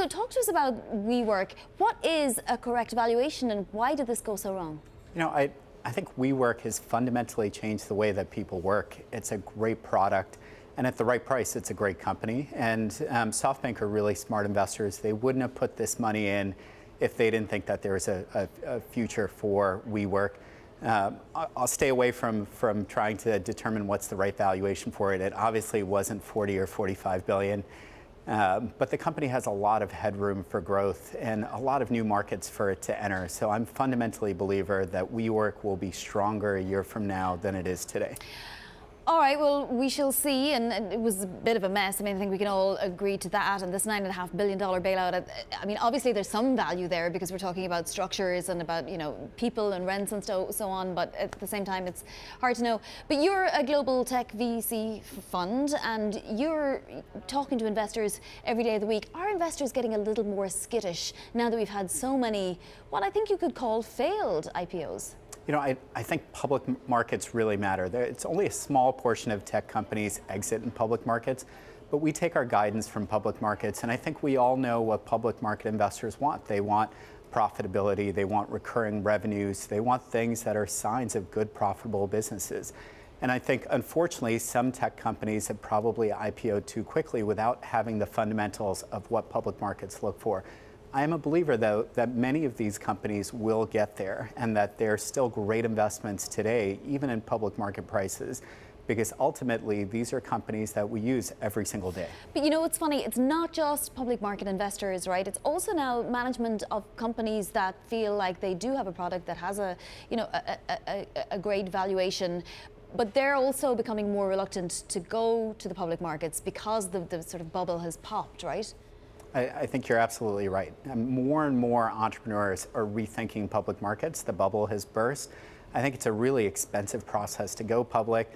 So talk to us about WeWork. What is a correct valuation and why did this go so wrong? I think WeWork has fundamentally changed the way that people work. It's a great product, and at the right price, it's a great company. And SoftBank are really smart investors. They wouldn't have put this money in if they didn't think that there was a future for WeWork. I'll stay away from trying to determine what's the right valuation for it. It obviously wasn't 40 or 45 billion. But the company has a lot of headroom for growth and a lot of new markets for it to enter. So I'm fundamentally a believer that WeWork will be stronger a year from now than it is today. All right, well, we shall see. And it was a bit of a mess. I mean, I think we can all agree to that. And this $9.5 billion bailout, I mean, obviously there's some value there because we're talking about structures and about, people and rents and so on. But at the same time, it's hard to know. But you're a global tech VC fund and you're talking to investors every day of the week. Are investors getting a little more skittish now that we've had so many, what I think you could call failed IPOs? I think public markets really matter. It's only a small portion of tech companies exit in public markets, but we take our guidance from public markets, and I think we all know what public market investors want. They want profitability, they want recurring revenues, they want things that are signs of good, profitable businesses. And I think, unfortunately, some tech companies have probably IPO'd too quickly without having the fundamentals of what public markets look for. I am a believer, though, that many of these companies will get there and that they're still great investments today, even in public market prices, because ultimately these are companies that we use every single day. But what's funny, it's not just public market investors, right? It's also now management of companies that feel like they do have a product that has a great valuation. But they're also becoming more reluctant to go to the public markets because the sort of bubble has popped, right? I think you're absolutely right. More and more entrepreneurs are rethinking public markets. The bubble has burst. I think it's a really expensive process to go public.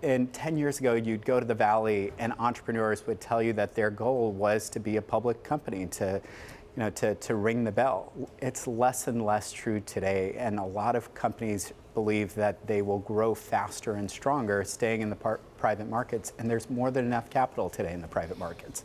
In 10 years ago, you'd go to the Valley and entrepreneurs would tell you that their goal was to be a public company, to ring the bell. It's less and less true today, and a lot of companies believe that they will grow faster and stronger staying in the private markets, and there's more than enough capital today in the private markets.